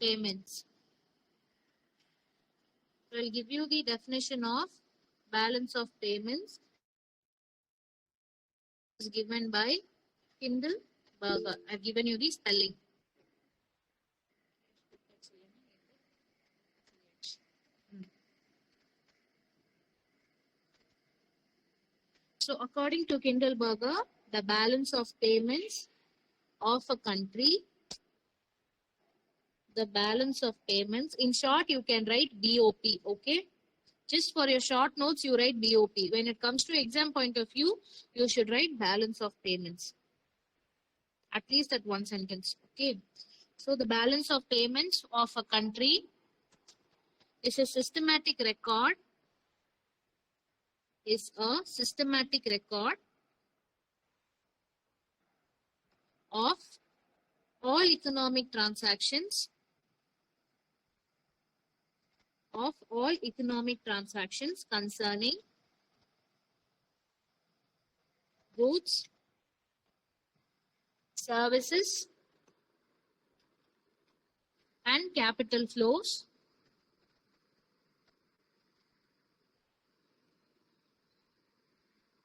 payments. I will give you the definition of balance of payments. It is given by Kindleberger. I have given you the spelling. So according to Kindleberger, the balance of payments of a country, the balance of payments, in short you can write BOP, okay? Just for your short notes you write BOP. When it comes to exam point of view, you should write balance of payments. At least at one sentence, okay? So the balance of payments of a country is a systematic record of all economic transactions concerning goods, services, and capital flows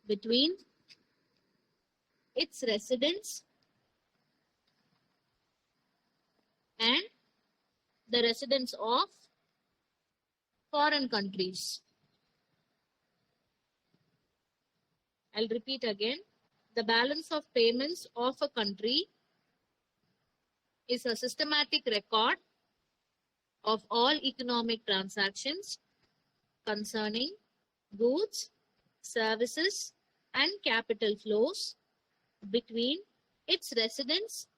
between its residents and the residents of foreign countries. I'll repeat again. The balance of payments of a country is a systematic record of all economic transactions concerning goods, services, and capital flows between its residents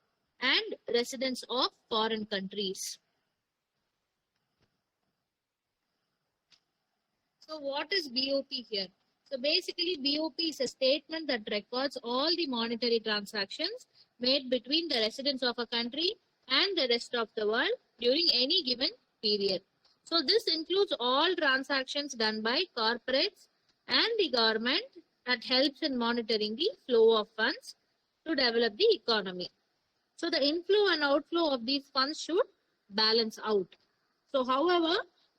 and residents of foreign countries. So what is BOP here? So basically BOP is a statement that records all the monetary transactions made between the residents of a country and the rest of the world during any given period. So this includes all transactions done by corporates and the government that helps in monitoring the flow of funds to develop the economy. So the inflow and outflow of these funds should balance out. So however,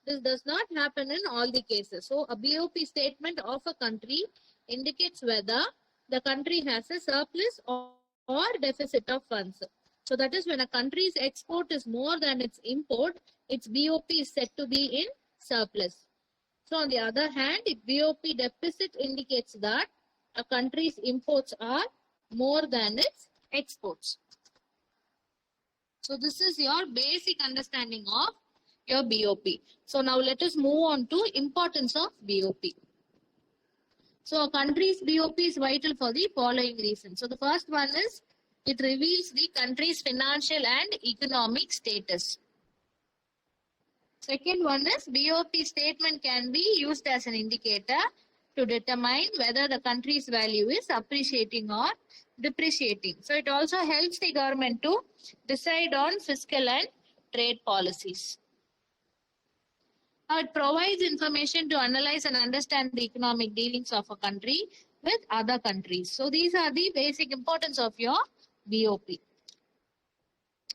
this does not happen in all the cases. So a BOP statement of a country indicates whether the country has a surplus or deficit of funds. So that is when a country's export is more than its import, its BOP is said to be in surplus. So on the other hand, if BOP deficit indicates that a country's imports are more than its exports. So this is your basic understanding of your BOP. So now let us move on to importance of BOP. So a country's BOP is vital for the following reasons. So the first one is it reveals the country's financial and economic status. Second one is BOP statement can be used as an indicator to determine whether the country's value is appreciating or depreciating. So it also helps the government to decide on fiscal and trade policies. It provides information to analyze and understand the economic dealings of a country with other countries. So these are the basic importance of your BOP.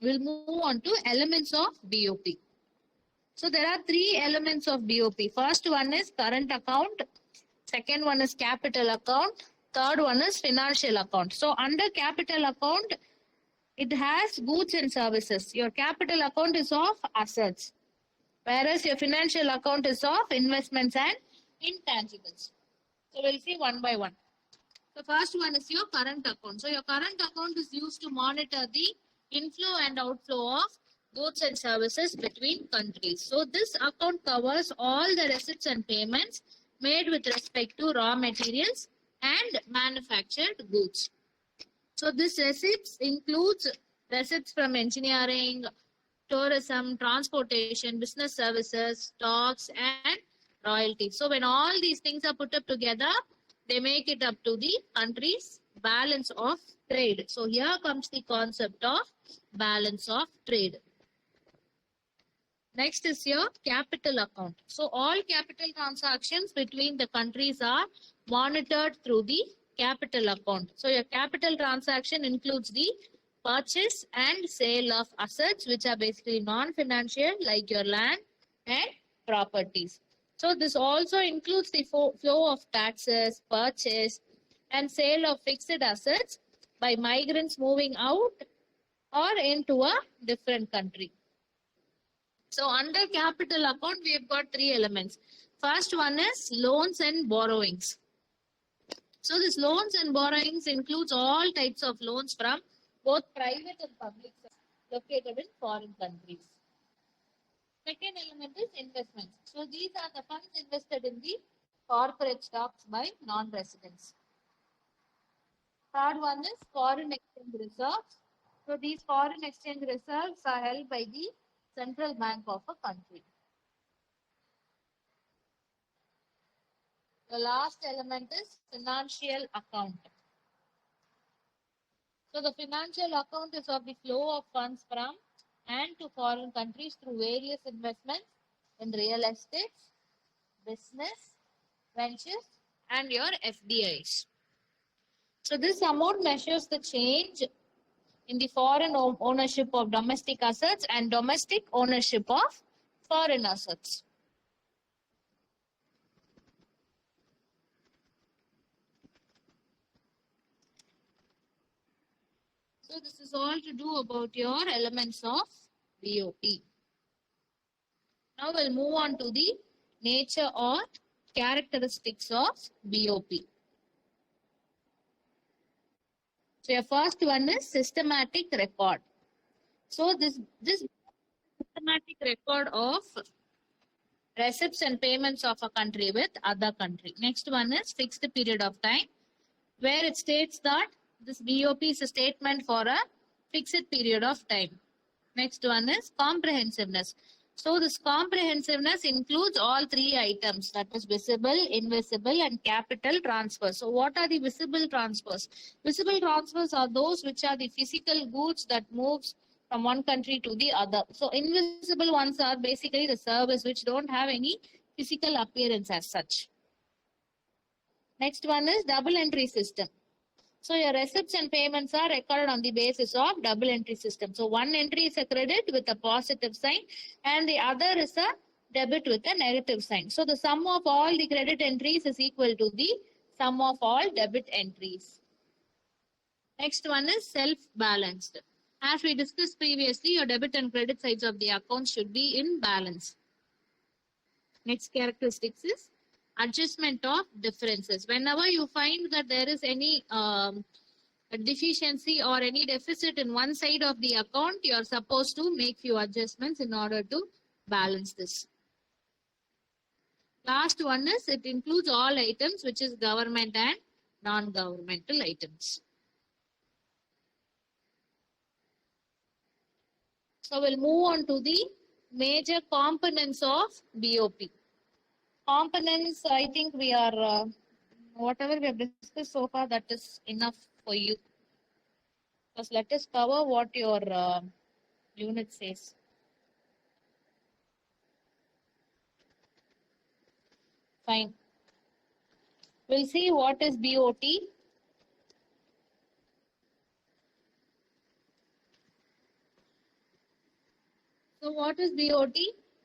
We'll move on to elements of BOP. So there are three elements of BOP. First one is current account. Second one is capital account. Third one is financial account. So under capital account, it has goods and services. Your capital account is of assets, whereas your financial account is of investments and intangibles. So we'll see one by one. The first one is your current account. So your current account is used to monitor the inflow and outflow of goods and services between countries. So this account covers all the receipts and payments made with respect to raw materials and manufactured goods. So this receipts includes receipts from engineering, tourism, transportation, business services, stocks, and royalties. So when all these things are put up together, they make it up to the country's balance of trade. So here comes the concept of balance of trade. Next is your capital account. So all capital transactions between the countries are monitored through the capital account. So your capital transaction includes the purchase and sale of assets which are basically non-financial like your land and properties. So this also includes the flow of taxes, purchase and sale of fixed assets by migrants moving out or into a different country. So under capital account, we have got three elements. First one is loans and borrowings. So this loans and borrowings includes all types of loans from both private and public sector located in foreign countries. Second element is investments. So these are the funds invested in the corporate stocks by non-residents. Third one is foreign exchange reserves. So these foreign exchange reserves are held by the central bank of a country. The last element is financial account. So the financial account is of the flow of funds from and to foreign countries through various investments in real estate, business, ventures, and your FDIs. So this amount measures the change in the foreign ownership of domestic assets and domestic ownership of foreign assets. So this is all to do about your elements of BOP. Now we'll move on to the nature or characteristics of BOP. So your first one is systematic record. So this systematic record of receipts and payments of a country with other country. Next one is fixed period of time, where it states that this BOP is a statement for a fixed period of time. Next one is comprehensiveness. So this comprehensiveness includes all three items, that is visible, invisible and capital transfers. So what are the visible transfers? Visible transfers are those which are the physical goods that moves from one country to the other. So invisible ones are basically the service which don't have any physical appearance as such. Next one is double entry system. So your receipts and payments are recorded on the basis of double entry system. So one entry is a credit with a positive sign and the other is a debit with a negative sign. So the sum of all the credit entries is equal to the sum of all debit entries. Next one is self-balanced. As we discussed previously, your debit and credit sides of the account should be in balance. Next characteristics is adjustment of differences. Whenever you find that there is any deficiency or any deficit in one side of the account, you are supposed to make few adjustments in order to balance this. Last one is it includes all items which is government and non-governmental items. So we'll move on to the major components of BOP. Components, I think we are, whatever we have discussed so far, that is enough for you. Just let us cover what your unit says. Fine. We'll see what is BOT. So what is BOT?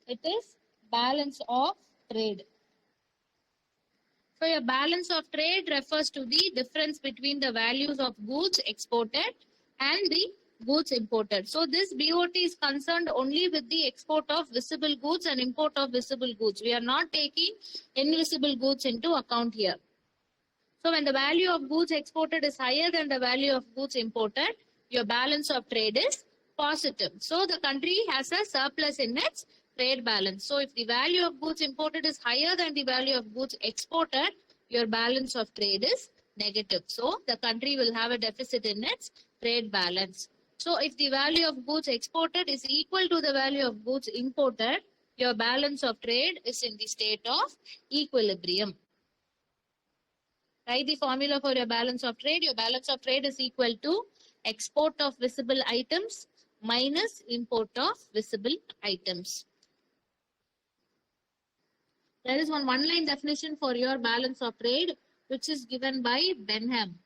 It is balance of trade. So your balance of trade refers to the difference between the values of goods exported and the goods imported. So this BOT is concerned only with the export of visible goods and import of visible goods. We are not taking invisible goods into account here. So when the value of goods exported is higher than the value of goods imported, your balance of trade is positive. So the country has a surplus in its trade balance. So if the value of goods imported is higher than the value of goods exported, your balance of trade is negative. So the country will have a deficit in its trade balance. So if the value of goods exported is equal to the value of goods imported, your balance of trade is in the state of equilibrium. Write the formula for your balance of trade. Your balance of trade is equal to export of visible items minus import of visible items. There is one-line definition for your balance of trade, which is given by Benham.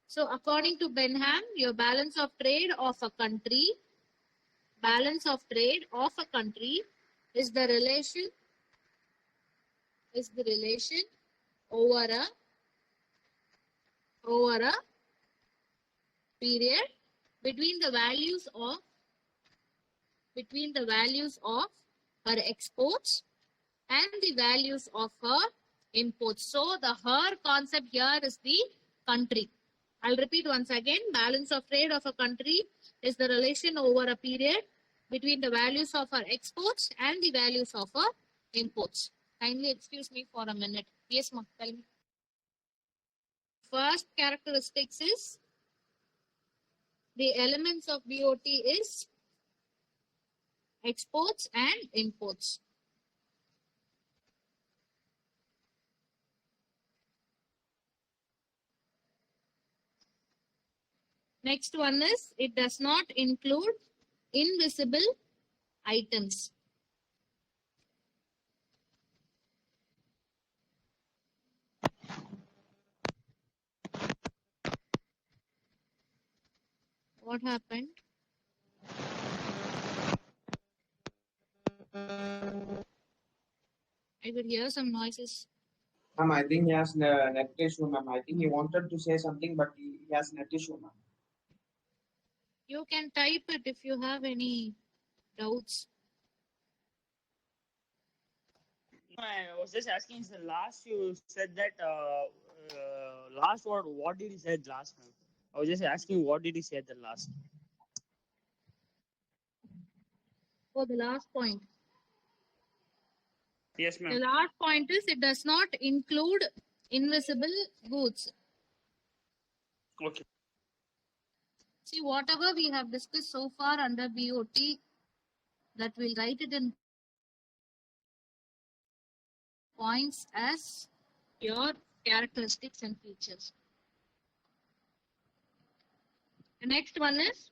So according to Benham, your balance of trade of a country, is the relation over a period between the values of her exports and the values of her imports. So the her concept here is the country. I'll repeat once again. Balance of trade of a country is the relation over a period between the values of her exports and the values of her imports. Kindly excuse me for a minute. Yes, ma'am. Tell me. First characteristics is the elements of BOT is exports and imports. Next one is it does not include invisible items. What happened? I could hear some noises. Ma'am, I think he has net issue, ma'am. I think he wanted to say something, but he has net issue, ma'am. You can type it if you have any doubts. I was just asking, is the last you said that last word, what did he say last? Ma'am? I was just asking, what did he say at the last? For the last point. Yes, The ma'am. last point is it does not include invisible goods. Okay. See, whatever we have discussed so far under BOT, that we'll write it in points as your characteristics and features. The next one is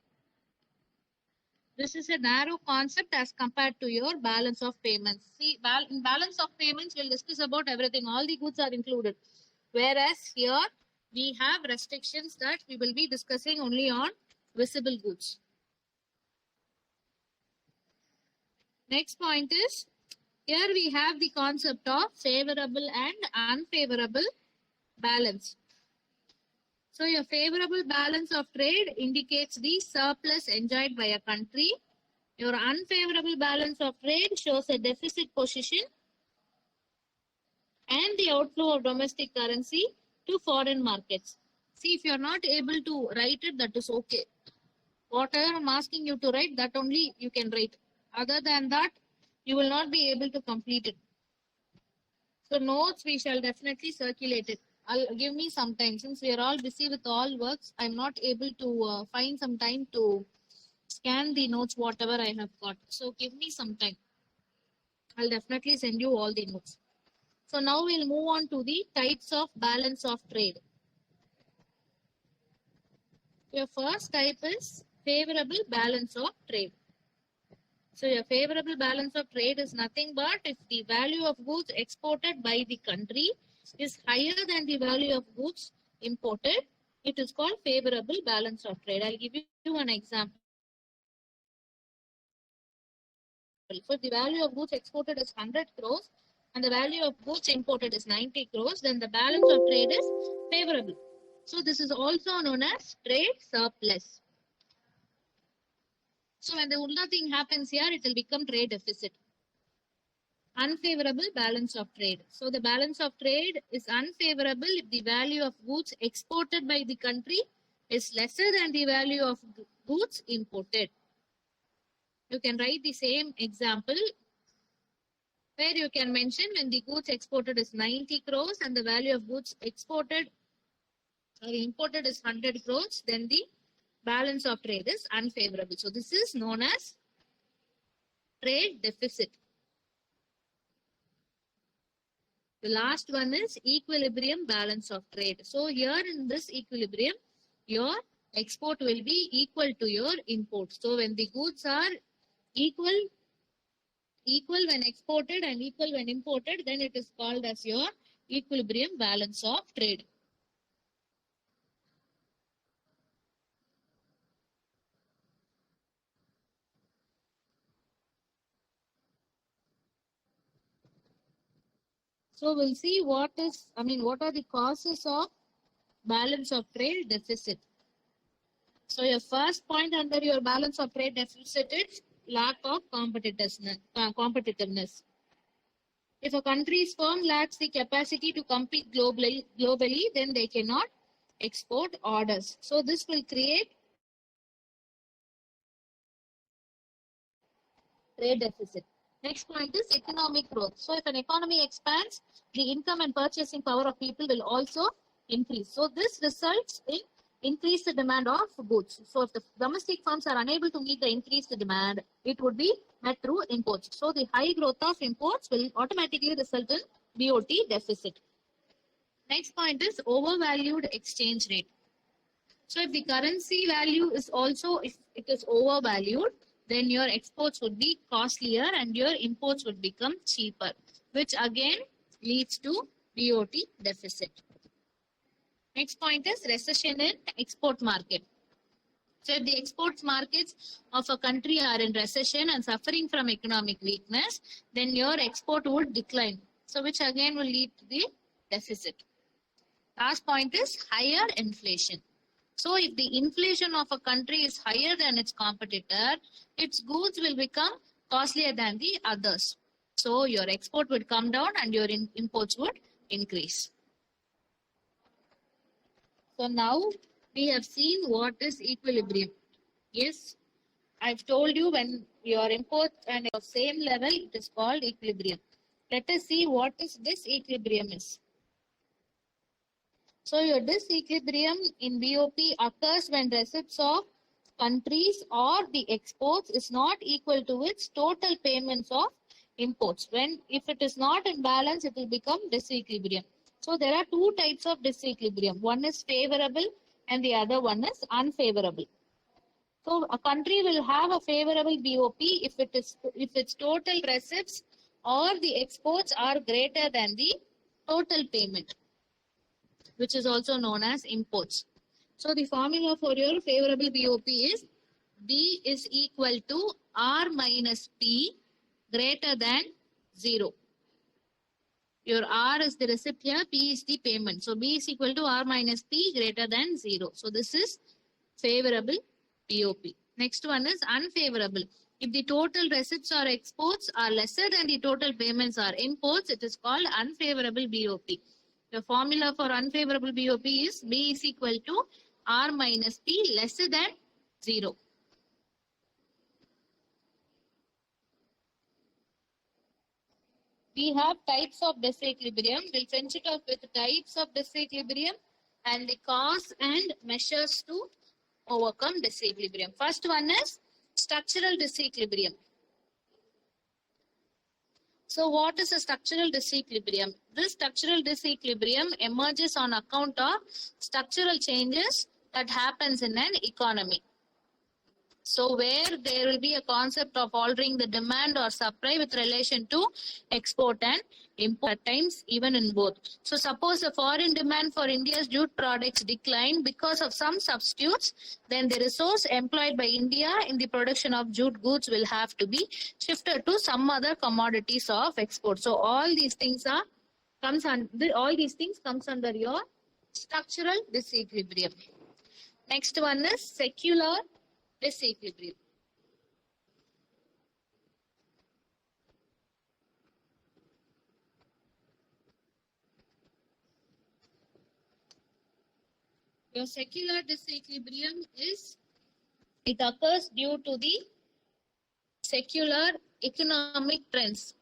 this is a narrow concept as compared to your balance of payments. See, in balance of payments, we'll discuss about everything. All the goods are included. Whereas here, we have restrictions that we will be discussing only on visible goods. Next point is, here we have the concept of favorable and unfavorable balance. So your favorable balance of trade indicates the surplus enjoyed by a country. Your unfavorable balance of trade shows a deficit position and the outflow of domestic currency to foreign markets. See, if you're not able to write it, that is okay. Whatever I'm asking you to write, that only you can write. Other than that, you will not be able to complete it. So notes, we shall definitely circulate it. Give me some time. Since we are all busy with all works, I'm not able to find some time to scan the notes, whatever I have got. So give me some time. I'll definitely send you all the notes. So now we'll move on to the types of balance of trade. Your first type is favorable balance of trade. So your favorable balance of trade is nothing but if the value of goods exported by the country is higher than the value of goods imported, it is called favorable balance of trade. I'll give you an example. So the value of goods exported is 100 crores and the value of goods imported is 90 crores, then the balance of trade is favorable. So this is also known as trade surplus. So when the ulta thing happens here, it will become trade deficit. Unfavorable balance of trade. So the balance of trade is unfavorable if the value of goods exported by the country is lesser than the value of goods imported. You can write the same example where you can mention when the goods exported is 90 crores and the value of goods exported or imported is 100 crores, then the balance of trade is unfavorable. So this is known as trade deficit. The last one is equilibrium balance of trade. So here in this equilibrium, your export will be equal to your import. So when the goods are equal when exported and equal when imported, then it is called as your equilibrium balance of trade. So we'll see what are the causes of balance of trade deficit. So your first point under your balance of trade deficit is lack of competitiveness. If a country's firm lacks the capacity to compete globally, then they cannot export orders. So this will create trade deficit. Next point is economic growth. So if an economy expands, the income and purchasing power of people will also increase. So this results in increased demand of goods. So if the domestic firms are unable to meet the increased demand, it would be met through imports. So the high growth of imports will automatically result in BOT deficit. Next point is overvalued exchange rate. So if the currency value is also, if it is overvalued, then your exports would be costlier and your imports would become cheaper, which again leads to BOT deficit. Next point is recession in export market. So if the export markets of a country are in recession and suffering from economic weakness, then your export would decline. So which again will lead to the deficit. Last point is higher inflation. So if the inflation of a country is higher than its competitor, its goods will become costlier than the others. So your export would come down and your imports would increase. So now we have seen what is equilibrium. Yes, I've told you when your import and your same level, it is called equilibrium. Let us see what is disequilibrium is. So your disequilibrium in BOP occurs when receipts of countries or the exports is not equal to its total payments of imports. If it is not in balance, it will become disequilibrium. So there are two types of disequilibrium. One is favorable and the other one is unfavorable. So a country will have a favorable BOP if its total receipts or the exports are greater than the total payment, which is also known as imports. So the formula for your favorable BOP is B is equal to R minus P greater than 0. Your R is the receipt here, P is the payment. So B is equal to R minus P greater than 0. So this is favorable BOP. Next one is unfavorable. If the total receipts or exports are lesser than the total payments or imports, it is called unfavorable BOP. The formula for unfavorable BOP is B is equal to R minus P lesser than 0. We have types of disequilibrium. We'll finish it off with types of disequilibrium and the cause and measures to overcome disequilibrium. First one is structural disequilibrium. So what is a structural disequilibrium? This structural disequilibrium emerges on account of structural changes that happens in an economy. So where there will be a concept of altering the demand or supply with relation to export and import, at times even in both. So suppose the foreign demand for India's jute products decline because of some substitutes, then the resource employed by India in the production of jute goods will have to be shifted to some other commodities of export. So all these things comes under your structural disequilibrium. Next one is secular disequilibrium. Your secular disequilibrium occurs due to the secular economic trends.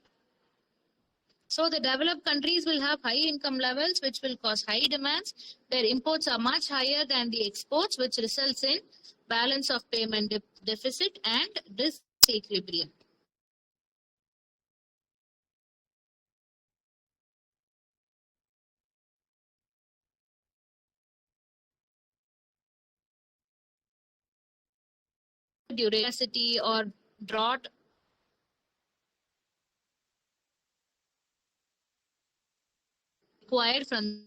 So the developed countries will have high income levels, which will cause high demands. Their imports are much higher than the exports, which results in balance of payment deficit and disequilibrium. Durability or drought required from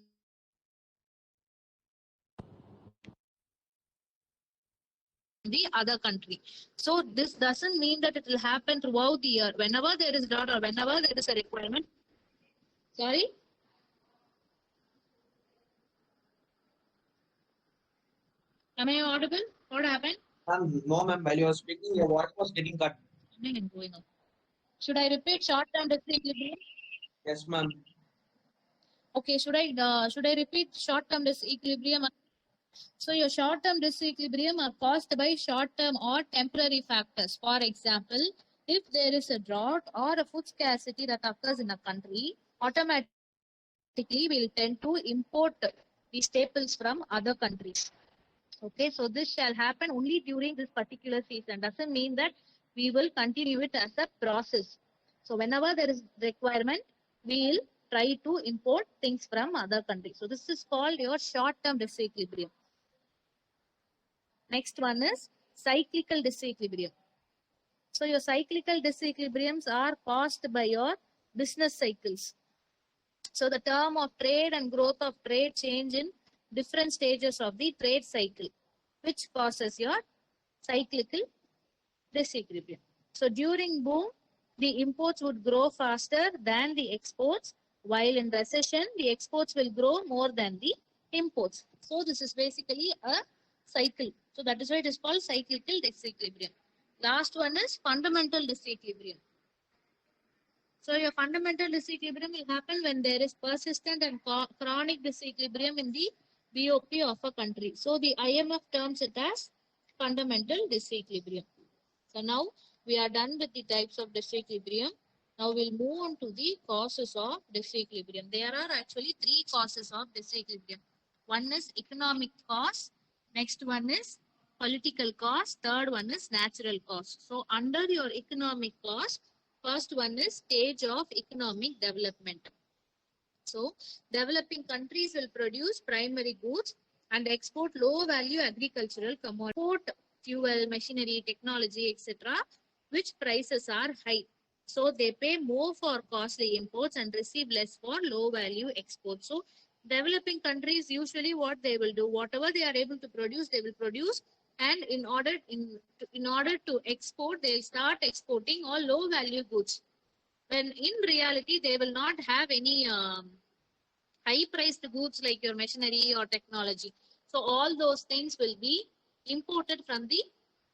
the other country. So this doesn't mean that it will happen throughout the year. Whenever there is drought or whenever there is a requirement, Sorry? Am I audible? What happened? No, ma'am. While you were speaking, your voice was getting cut. Coming and going up. Should I repeat short-term disequilibrium? Yes, ma'am. Okay, should I repeat short-term disequilibrium? So your short-term disequilibrium are caused by short-term or temporary factors. For example, if there is a drought or a food scarcity that occurs in a country, automatically we'll tend to import the staples from other countries. Okay, so this shall happen only during this particular season. Doesn't mean that we will continue it as a process. So whenever there is requirement, we'll try to import things from other countries. So this is called your short-term disequilibrium. Next one is cyclical disequilibrium. So your cyclical disequilibriums are caused by your business cycles. So the term of trade and growth of trade change in different stages of the trade cycle, which causes your cyclical disequilibrium. So during boom, the imports would grow faster than the exports, while in recession, the exports will grow more than the imports. So this is basically a cycle. So that is why it is called cyclical disequilibrium. Last one is fundamental disequilibrium. So your fundamental disequilibrium will happen when there is persistent and chronic disequilibrium in the BOP of a country. So the IMF terms it as fundamental disequilibrium. So now we are done with the types of disequilibrium. Now we'll move on to the causes of disequilibrium. There are actually three causes of disequilibrium. One is economic cause. Next one is political cause. Third one is natural cause. So under your economic cause, first one is stage of economic development. So developing countries will produce primary goods and export low value agricultural commodities, export fuel, machinery, technology, etc., which prices are high. So they pay more for costly imports and receive less for low value exports. So developing countries usually what they will do, whatever they are able to produce, they will produce, and in order to export, they'll start exporting all low value goods. When in reality they will not have any high priced goods like your machinery or technology. So all those things will be imported from the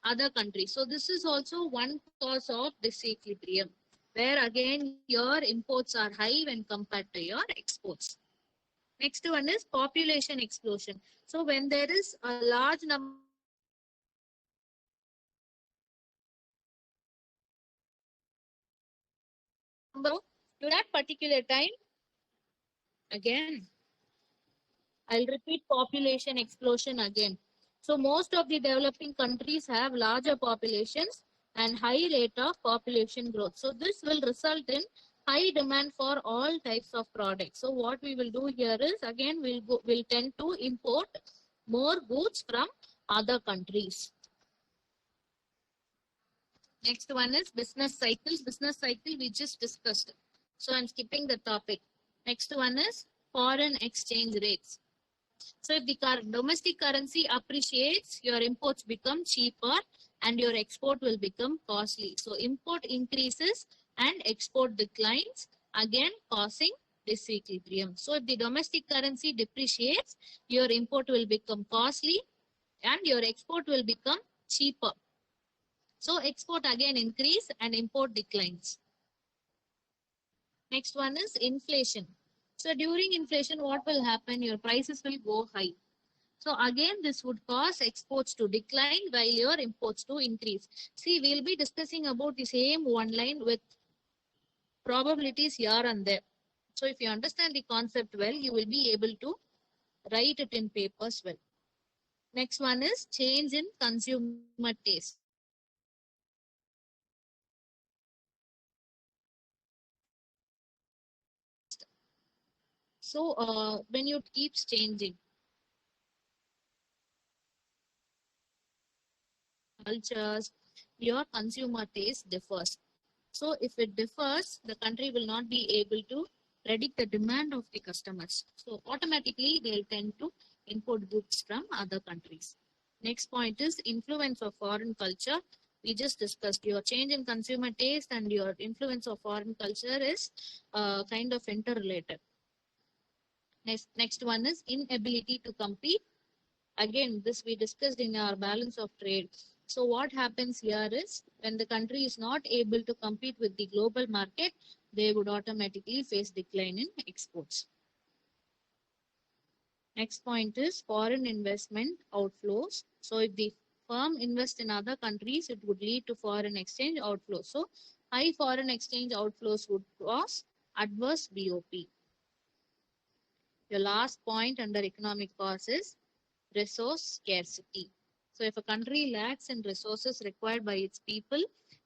other countries. So this is also one cause of disequilibrium, where again your imports are high when compared to your exports. Next one is population explosion. So when there is a large number to that particular time, again I'll repeat population explosion again. So most of the developing countries have larger populations and high rate of population growth. So this will result in high demand for all types of products. So what we will do here is again we'll tend to import more goods from other countries. Next one is business cycles. Business cycle we just discussed. So I'm skipping the topic. Next one is foreign exchange rates. So if the domestic currency appreciates, your imports become cheaper and your export will become costly. So import increases and export declines, again causing disequilibrium. So if the domestic currency depreciates, your import will become costly and your export will become cheaper. So export again increase and import declines. Next one is inflation. So during inflation, what will happen? Your prices will go high. So again, this would cause exports to decline while your imports to increase. See, we'll be discussing about the same one line with probabilities here and there. So if you understand the concept well, you will be able to write it in papers well. Next one is change in consumer taste. So when you keeps changing, cultures, your consumer taste differs. So if it differs, the country will not be able to predict the demand of the customers. So automatically they'll tend to import goods from other countries. Next point is influence of foreign culture. We just discussed your change in consumer taste and your influence of foreign culture is kind of interrelated. Next one is inability to compete. Again, this we discussed in our balance of trade. So what happens here is when the country is not able to compete with the global market, they would automatically face decline in exports. Next point is foreign investment outflows. So if the firm invests in other countries, it would lead to foreign exchange outflows. So high foreign exchange outflows would cause adverse BOP. Your last point under economic cause is resource scarcity. So if a country lacks in resources required by its people,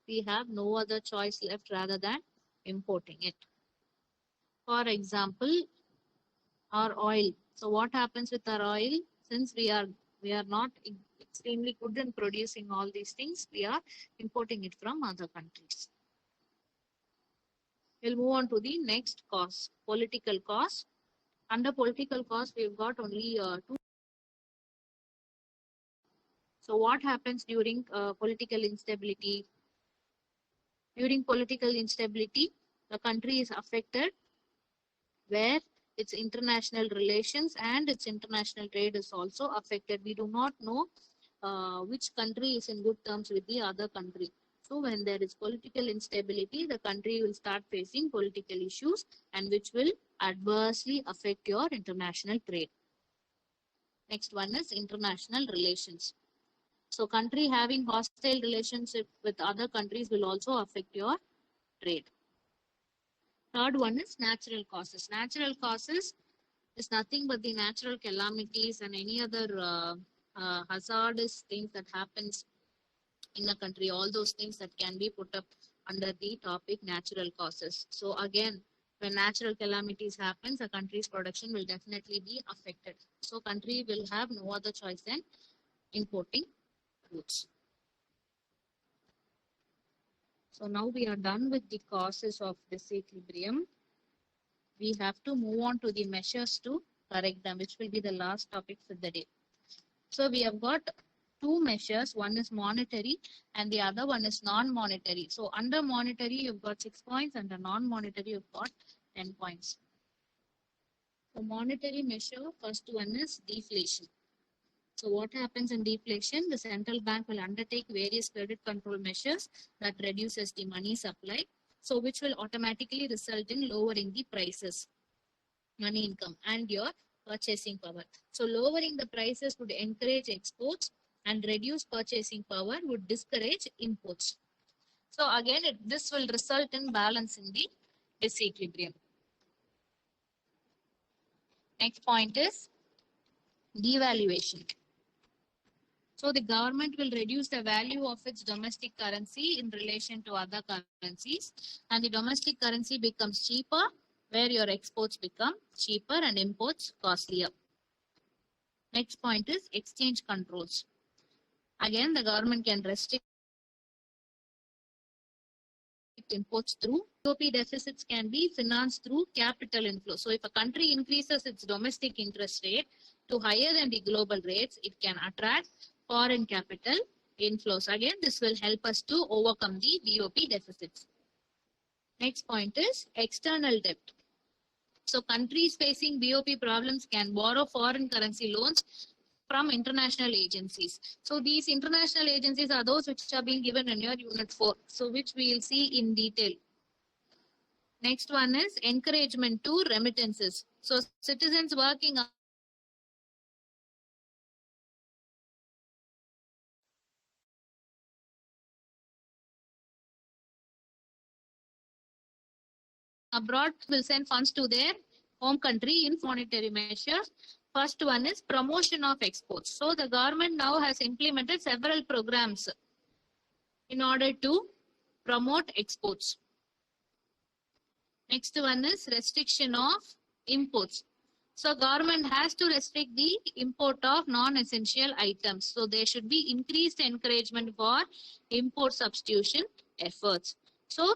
we have no other choice left rather than importing it. For example, our oil. So what happens with our oil? Since we are not extremely good in producing all these things, we are importing it from other countries. We'll move on to the next cause, political cause. Under political cause, we've got only two. So what happens during political instability? During political instability, the country is affected where its international relations and its international trade is also affected. We do not know which country is in good terms with the other country. So when there is political instability, the country will start facing political issues and which will adversely affect your international trade. Next one is international relations. So country having hostile relationship with other countries will also affect your trade. Third one is natural causes. Natural causes is nothing but the natural calamities and any other hazardous things that happens in a country. All those things that can be put up under the topic natural causes. So again, when natural calamities happens, a country's production will definitely be affected. So country will have no other choice than importing goods. So now we are done with the causes of disequilibrium. We have to move on to the measures to correct them, which will be the last topic for the day. So we have got two measures. One is monetary and the other one is non-monetary. So under monetary, you've got 6 points. Under non-monetary, you've got 10 points. So monetary measure, first one is deflation. So what happens in deflation? The central bank will undertake various credit control measures that reduces the money supply. So which will automatically result in lowering the prices, money income and your purchasing power. So lowering the prices would encourage exports and reduce purchasing power would discourage imports. So again, this will result in balance in the disequilibrium. Next point is devaluation. So the government will reduce the value of its domestic currency in relation to other currencies, and the domestic currency becomes cheaper where your exports become cheaper and imports costlier. Next point is exchange controls. Again, the government can restrict imports through BOP. Deficits can be financed through capital inflow. So if a country increases its domestic interest rate to higher than the global rates, it can attract foreign capital inflows. Again, this will help us to overcome the BOP deficits. Next point is external debt. So countries facing BOP problems can borrow foreign currency loans from international agencies. So these international agencies are those which are being given in your unit 4. So which we will see in detail. Next one is encouragement to remittances. So citizens working abroad will send funds to their home country in monetary measures. First one is promotion of exports. So the government now has implemented several programs in order to promote exports. Next one is restriction of imports. So government has to restrict the import of non-essential items. So there should be increased encouragement for import substitution efforts. So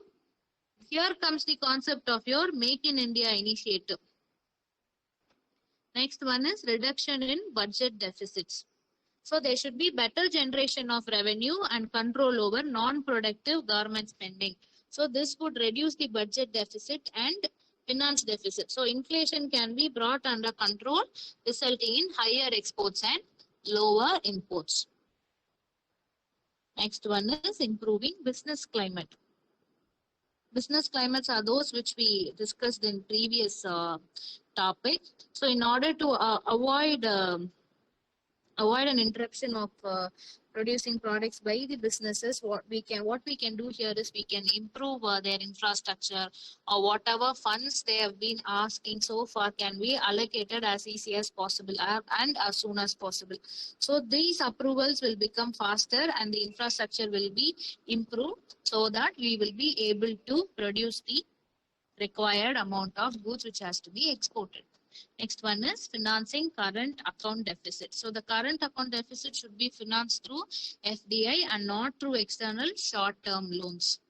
here comes the concept of your Make in India initiative. Next one is reduction in budget deficits. So there should be better generation of revenue and control over non-productive government spending. So this would reduce the budget deficit and finance deficit. So inflation can be brought under control, resulting in higher exports and lower imports. Next one is improving business climate. Business climates are those which we discussed in previous topic. So in order to avoid an interruption of producing products by the businesses, what we can do here is we can improve their infrastructure, or whatever funds they have been asking so far can be allocated as easy as possible and as soon as possible. So these approvals will become faster and the infrastructure will be improved, so that we will be able to produce the required amount of goods which has to be exported. Next one is financing current account deficit. So the current account deficit should be financed through FDI and not through external short-term loans.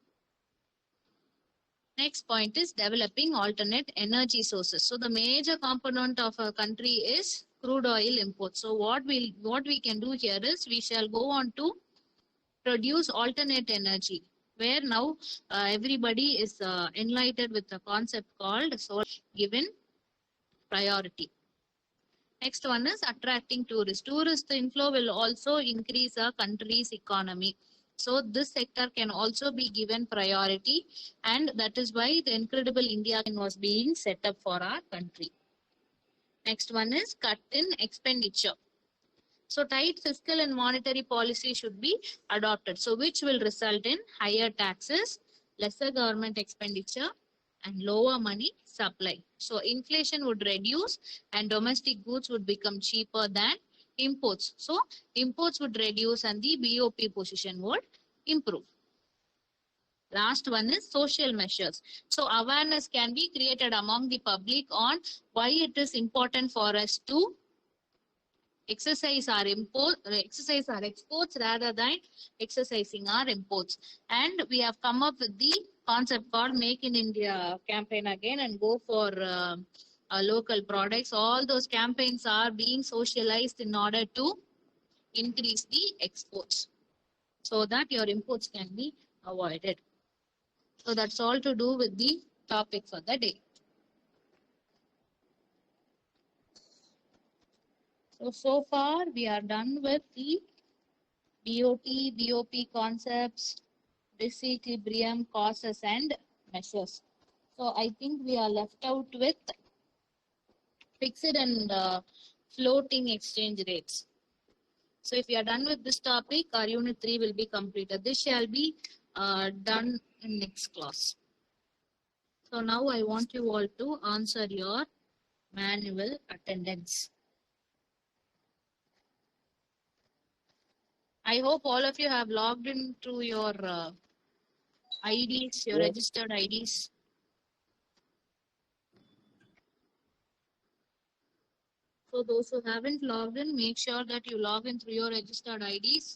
Next point is developing alternate energy sources. So the major component of a country is crude oil imports. So what we can do here is we shall go on to produce alternate energy, where now everybody is enlightened with a concept called solar given priority. Next one is attracting tourists. Tourist inflow will also increase a country's economy. So this sector can also be given priority, and that is why the Incredible India was being set up for our country. Next one is cut in expenditure. So tight fiscal and monetary policy should be adopted. So which will result in higher taxes, lesser government expenditure, and lower money supply. So inflation would reduce and domestic goods would become cheaper than imports. So imports would reduce and the BOP position would improve. Last one is social measures. So awareness can be created among the public on why it is important for us to exercise our exports rather than exercising our imports. And we have come up with the concept called Make in India campaign again, and go for local products. All those campaigns are being socialized in order to increase the exports, so that your imports can be avoided. So that's all to do with the topic for the day. So far we are done with the BOP concepts, disequilibrium, causes and measures. So I think we are left out with fixed and floating exchange rates. So if you are done with this topic, our unit 3 will be completed. This shall be done in next class. So now I want you all to answer your manual attendance. I hope all of you have logged into your IDs, your registered IDs. So those who haven't logged in, make sure that you log in through your registered IDs.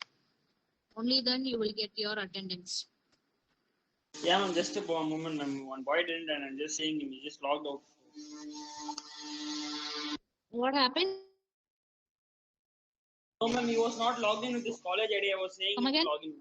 Only then you will get your attendance. Yeah, ma'am, just a moment, ma'am. One boy didn't, and I'm just saying he just logged out. What happened? No, ma'am, he was not logged in with his college ID. I was saying Come again? login.